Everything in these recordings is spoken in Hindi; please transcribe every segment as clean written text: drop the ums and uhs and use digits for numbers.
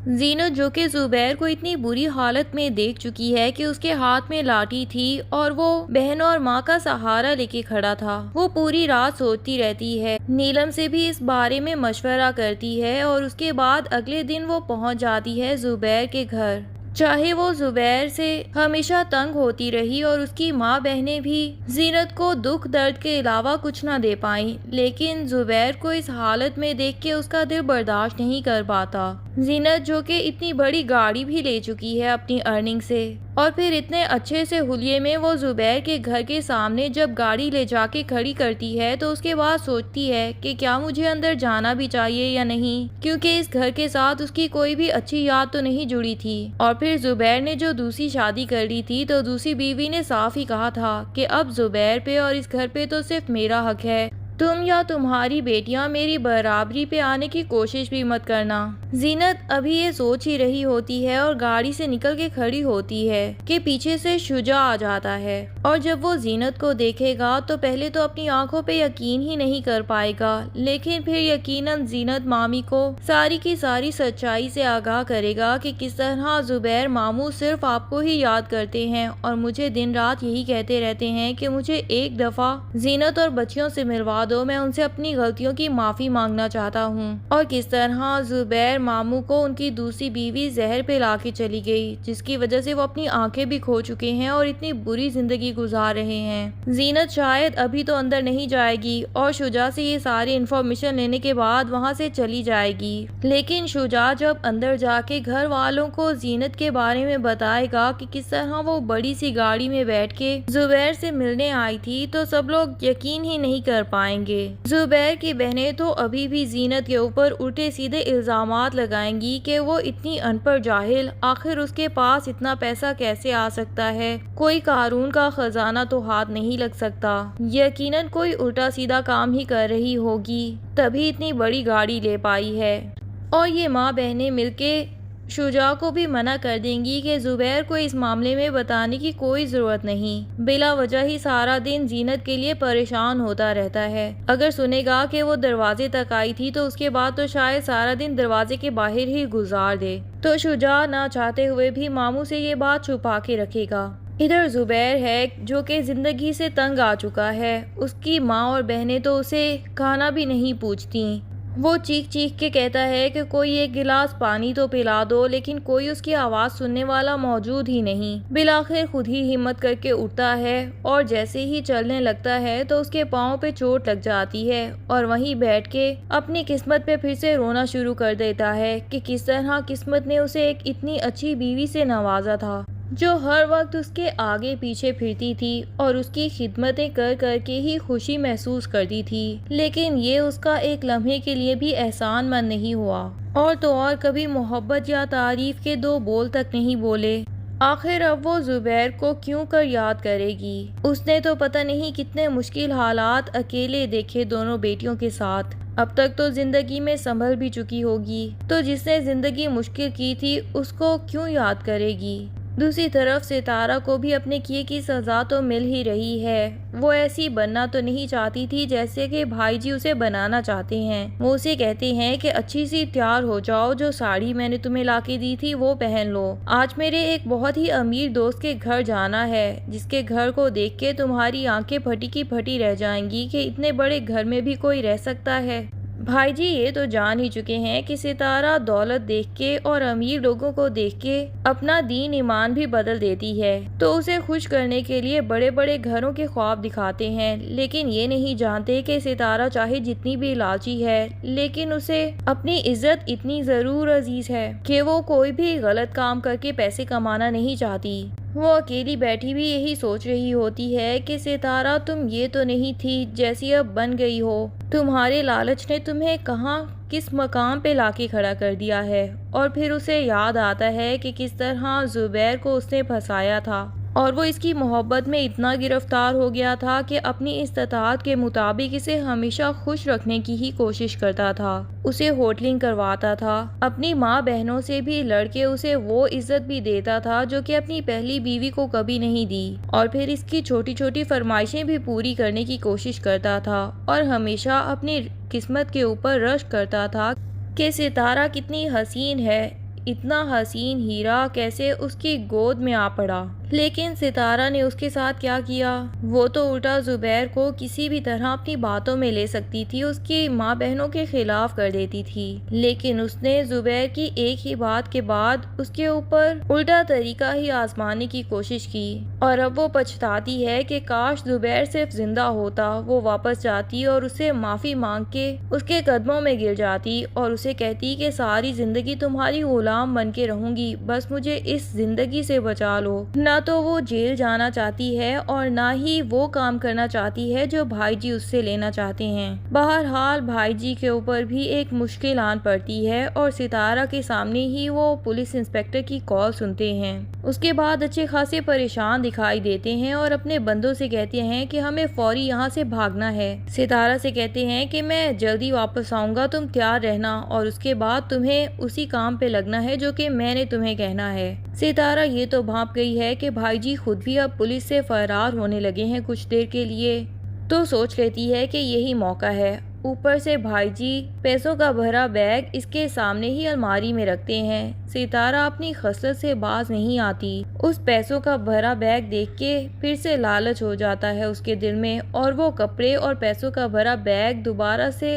जीनत जो कि जुबैर को इतनी बुरी हालत में देख चुकी है कि उसके हाथ में लाठी थी और वो बहन और माँ का सहारा लेके खड़ा था, वो पूरी रात सोचती रहती है। नीलम से भी इस बारे में मशवरा करती है और उसके बाद अगले दिन वो पहुंच जाती है जुबैर के घर। चाहे वो जुबैर से हमेशा तंग होती रही और उसकी माँ बहनें भी जीनत को दुख दर्द के अलावा कुछ ना दे पाई, लेकिन जुबैर को इस हालत में देख के उसका दिल बर्दाश्त नहीं कर पाता। जीनत जो कि इतनी बड़ी गाड़ी भी ले चुकी है अपनी अर्निंग से, और फिर इतने अच्छे से हुलिये में वो जुबैर के घर के सामने जब गाड़ी ले जाके खड़ी करती है तो उसके बाद सोचती है कि क्या मुझे अंदर जाना भी चाहिए या नहीं, क्योंकि इस घर के साथ उसकी कोई भी अच्छी याद तो नहीं जुड़ी थी। और फिर जुबैर ने जो दूसरी शादी कर ली थी तो दूसरी बीवी ने साफ ही कहा था कि अब जुबैर पे और इस घर पे तो सिर्फ मेरा हक है, तुम या तुम्हारी बेटियां मेरी बराबरी पे आने की कोशिश भी मत करना। जीनत अभी ये सोच ही रही होती है और गाड़ी से निकल के खड़ी होती है कि पीछे से शुजा आ जाता है, और जब वो जीनत को देखेगा तो पहले तो अपनी आंखों पे यकीन ही नहीं कर पाएगा, लेकिन फिर यकीनन जीनत मामी को सारी की सारी सच्चाई से आगाह करेगा कि किस तरह जुबैर मामू सिर्फ आपको ही याद करते हैं और मुझे दिन रात यही कहते रहते हैं कि मुझे एक दफा जीनत और बच्चियों से मिलवा दो, मैं उनसे अपनी गलतियों की माफी मांगना चाहता हूँ। और किस तरह जुबैर मामू को उनकी दूसरी बीवी जहर पे लाके चली गई, जिसकी वजह से वो अपनी आंखें भी खो चुके हैं और इतनी बुरी जिंदगी गुजार रहे हैं। जीनत शायद अभी तो अंदर नहीं जाएगी और शुजा से ये सारी इन्फॉर्मेशन लेने के बाद वहाँ से चली जाएगी, लेकिन शुजा जब अंदर जाके घर वालों को जीनत के बारे में बताएगा कि किस तरह वो बड़ी सी गाड़ी में बैठ के जुबैर से मिलने आई थी, तो सब लोग यकीन ही नहीं कर पाएंगे। जुबैर की बहनें तो अभी भी जीनत के ऊपर उल्टे सीधे इल्जामात लगाएंगी कि वो इतनी अनपढ़ जाहिल, आखिर उसके पास इतना पैसा कैसे आ सकता है, कोई कारून का खजाना तो हाथ नहीं लग सकता, यकीनन कोई उल्टा सीधा काम ही कर रही होगी तभी इतनी बड़ी गाड़ी ले पाई है। और ये माँ बहनें मिलके शुजा को भी मना कर देंगी कि जुबैर को इस मामले में बताने की कोई ज़रूरत नहीं, बिला वजह ही सारा दिन जीनत के लिए परेशान होता रहता है। अगर सुनेगा कि वो दरवाजे तक आई थी तो उसके बाद तो शायद सारा दिन दरवाजे के बाहर ही गुजार दे, तो शुजा ना चाहते हुए भी मामू से ये बात छुपा के रखेगा। इधर जुबैर है जो कि जिंदगी से तंग आ चुका है, उसकी माँ और बहनें तो उसे खाना भी नहीं पूछती। वो चीख चीख के कहता है कि कोई एक गिलास पानी तो पिला दो, लेकिन कोई उसकी आवाज़ सुनने वाला मौजूद ही नहीं। बिलाखिर खुद ही हिम्मत करके उठता है और जैसे ही चलने लगता है तो उसके पाँव पे चोट लग जाती है और वहीं बैठ के अपनी किस्मत पे फिर से रोना शुरू कर देता है कि किस तरह किस्मत ने उसे एक इतनी अच्छी बीवी से नवाजा था जो हर वक्त उसके आगे पीछे फिरती थी और उसकी खिदमतें कर करके ही खुशी महसूस करती थी, लेकिन ये उसका एक लम्हे के लिए भी एहसानमंद नहीं हुआ, और तो और कभी मोहब्बत या तारीफ के दो बोल तक नहीं बोले। आखिर अब वो जुबैर को क्यों कर याद करेगी, उसने तो पता नहीं कितने मुश्किल हालात अकेले देखे दोनों बेटियों के साथ। अब तक तो जिंदगी में संभल भी चुकी होगी, तो जिसने जिंदगी मुश्किल की थी उसको क्यों याद करेगी। दूसरी तरफ सितारा को भी अपने किए की सजा तो मिल ही रही है। वो ऐसी बनना तो नहीं चाहती थी जैसे कि भाई जी उसे बनाना चाहते हैं। वो उसे कहते हैं कि अच्छी सी तैयार हो जाओ, जो साड़ी मैंने तुम्हें लाके दी थी वो पहन लो, आज मेरे एक बहुत ही अमीर दोस्त के घर जाना है, जिसके घर को देख के तुम्हारी आंखें फटी की फटी रह जाएंगी कि इतने बड़े घर में भी कोई रह सकता है। भाई जी ये तो जान ही चुके हैं कि सितारा दौलत देख के और अमीर लोगों को देख के अपना दीन ईमान भी बदल देती है, तो उसे खुश करने के लिए बड़े बड़े घरों के ख्वाब दिखाते हैं, लेकिन ये नहीं जानते कि सितारा चाहे जितनी भी लालची है, लेकिन उसे अपनी इज्जत इतनी जरूर अजीज है कि वो कोई भी गलत काम करके पैसे कमाना नहीं चाहती। वो अकेली बैठी भी यही सोच रही होती है कि सितारा तुम ये तो नहीं थी जैसी अब बन गई हो, तुम्हारे लालच ने तुम्हें कहाँ किस मकाम पे लाके खड़ा कर दिया है। और फिर उसे याद आता है कि किस तरह जुबैर को उसने फंसाया था और वो इसकी मोहब्बत में इतना गिरफ्तार हो गया था कि अपनी इस्तात के मुताबिक इसे हमेशा खुश रखने की ही कोशिश करता था, उसे होटलिंग करवाता था, अपनी माँ बहनों से भी लड़के उसे वो इज्जत भी देता था जो कि अपनी पहली बीवी को कभी नहीं दी, और फिर इसकी छोटी छोटी फरमाइशें भी पूरी करने की कोशिश करता था और हमेशा अपनी किस्मत के ऊपर रश्क करता था कि सितारा कितनी हसीन है, इतना हसीन हीरा कैसे उसकी गोद में आ पड़ा। लेकिन सितारा ने उसके साथ क्या किया? वो तो उल्टा जुबैर को किसी भी तरह अपनी बातों में ले सकती थी, उसकी माँ बहनों के खिलाफ कर देती थी। लेकिन उसने जुबैर की एक ही बात के बाद उसके ऊपर उल्टा तरीका ही आजमाने की कोशिश की और अब वो पछताती है कि काश जुबैर सिर्फ जिंदा होता। वो वापस जाती और उससे माफी मांग के उसके कदमों में गिर जाती और उसे कहती कि सारी जिंदगी तुम्हारी गुलाम बन के रहूंगी, बस मुझे इस जिंदगी से बचा लो। ना तो वो जेल जाना चाहती है और ना ही वो काम करना चाहती है जो भाईजी उससे लेना चाहते हैं। बहरहाल भाईजी के ऊपर भी एक मुश्किल आन पड़ती है और सितारा के सामने ही वो पुलिस इंस्पेक्टर की कॉल सुनते हैं। उसके बाद अच्छे खासे परेशान दिखाई देते हैं और अपने बंदों से कहते हैं कि हमें फौरी यहाँ से भागना है। सितारा से कहते हैं कि मैं जल्दी वापस आऊंगा, तुम तैयार रहना और उसके बाद तुम्हें उसी काम पे लगना है जो कि मैंने तुम्हें कहना है। सितारा ये तो भांप गई है कि भाईजी खुद भी अब पुलिस से फरार होने लगे हैं कुछ देर के लिए, तो सोच लेती है कि यही मौका है। ऊपर से भाईजी पैसों का भरा बैग इसके सामने ही अलमारी में रखते हैं। सितारा अपनी खसलत से बाज नहीं आती। उस पैसों का भरा बैग देख के फिर से लालच हो जाता है उसके दिल में और वो कपड़े और पैसों का भरा बैग दोबारा से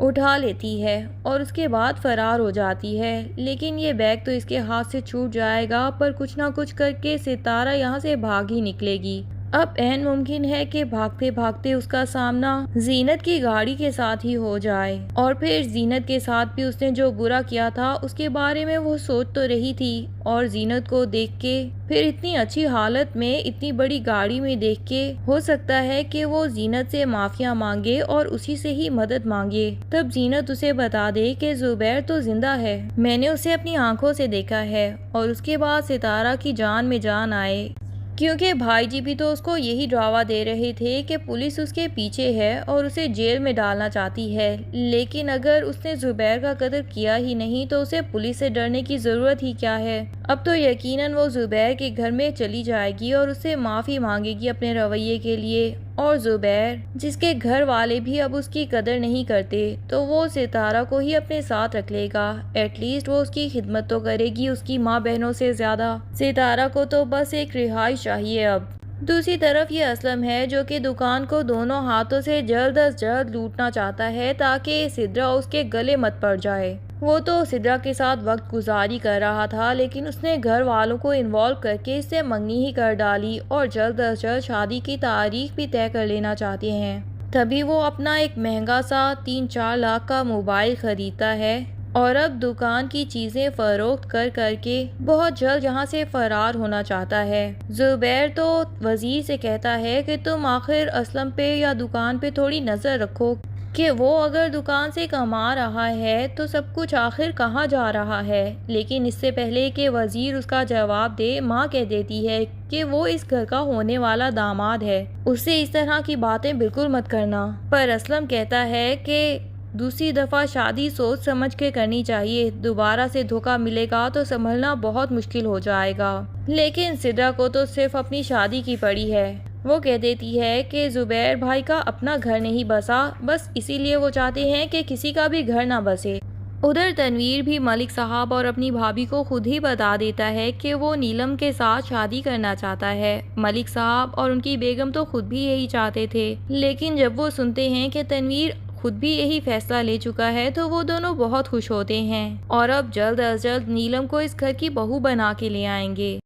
उठा लेती है और उसके बाद फरार हो जाती है। लेकिन ये बैग तो इसके हाथ से छूट जाएगा, पर कुछ ना कुछ करके सितारा यहाँ से भाग ही निकलेगी। अब ऐन मुमकिन है कि भागते भागते उसका सामना जीनत की गाड़ी के साथ ही हो जाए और फिर जीनत के साथ भी उसने जो बुरा किया था उसके बारे में वो सोच तो रही थी और जीनत को देख के फिर इतनी अच्छी हालत में इतनी बड़ी गाड़ी में देख के हो सकता है कि वो जीनत से माफिया मांगे और उसी से ही मदद मांगे। तब जीनत उसे बता दे कि जुबैर तो जिंदा है, मैंने उसे अपनी आंखों से देखा है और उसके बाद सितारा की जान में जान आए, क्योंकि भाईजी भी तो उसको यही ड्रावा दे रहे थे कि पुलिस उसके पीछे है और उसे जेल में डालना चाहती है। लेकिन अगर उसने जुबैर का कत्ल किया ही नहीं तो उसे पुलिस से डरने की ज़रूरत ही क्या है। अब तो यकीनन वो जुबैर के घर में चली जाएगी और उससे माफ़ी मांगेगी अपने रवैये के लिए। और जुबैर जिसके घर वाले भी अब उसकी कदर नहीं करते तो वो सितारा को ही अपने साथ रख लेगा। एटलीस्ट वो उसकी खिदमत तो करेगी उसकी माँ बहनों से ज़्यादा। सितारा को तो बस एक रिहाई चाहिए। अब दूसरी तरफ ये असलम है जो कि दुकान को दोनों हाथों से जल्द अज जल्द लूटना चाहता है ताकि सिद्रा उसके गले मत पड़ जाए। वो तो सिद्रा के साथ वक्त गुजारी कर रहा था, लेकिन उसने घर वालों को इन्वॉल्व करके इससे मंगनी ही कर डाली और जल्द अज जल्द शादी की तारीख भी तय कर लेना चाहते हैं। तभी वो अपना एक महंगा सा 3-4 लाख का मोबाइल खरीदता है और अब दुकान की चीजें फरोख्त कर करके बहुत जल्द यहाँ से फरार होना चाहता है। जुबैर तो वजीर से कहता है कि तुम आखिर असलम पे या दुकान पे थोड़ी नजर रखो कि वो अगर दुकान से कमा रहा है तो सब कुछ आखिर कहाँ जा रहा है। लेकिन इससे पहले कि वजीर उसका जवाब दे, माँ कह देती है कि वो इस घर का होने वाला दामाद है, उससे इस तरह की बातें बिल्कुल मत करना। पर असलम कहता है कि दूसरी दफ़ा शादी सोच समझ के करनी चाहिए, दोबारा से धोखा मिलेगा तो संभलना बहुत मुश्किल हो जाएगा। लेकिन सिद्रा को तो सिर्फ अपनी शादी की पड़ी है। वो कह देती है कि जुबैर भाई का अपना घर नहीं बसा, बस इसीलिए वो चाहते हैं कि किसी का भी घर ना बसे। उधर तनवीर भी मलिक साहब और अपनी भाभी को खुद ही बता देता है कि वो नीलम के साथ शादी करना चाहता है। मलिक साहब और उनकी बेगम तो खुद भी यही चाहते थे, लेकिन जब वो सुनते हैं कि तनवीर खुद भी यही फैसला ले चुका है तो वो दोनों बहुत खुश होते हैं और अब जल्द अज जल्द नीलम को इस घर की बहू बना के ले आएंगे।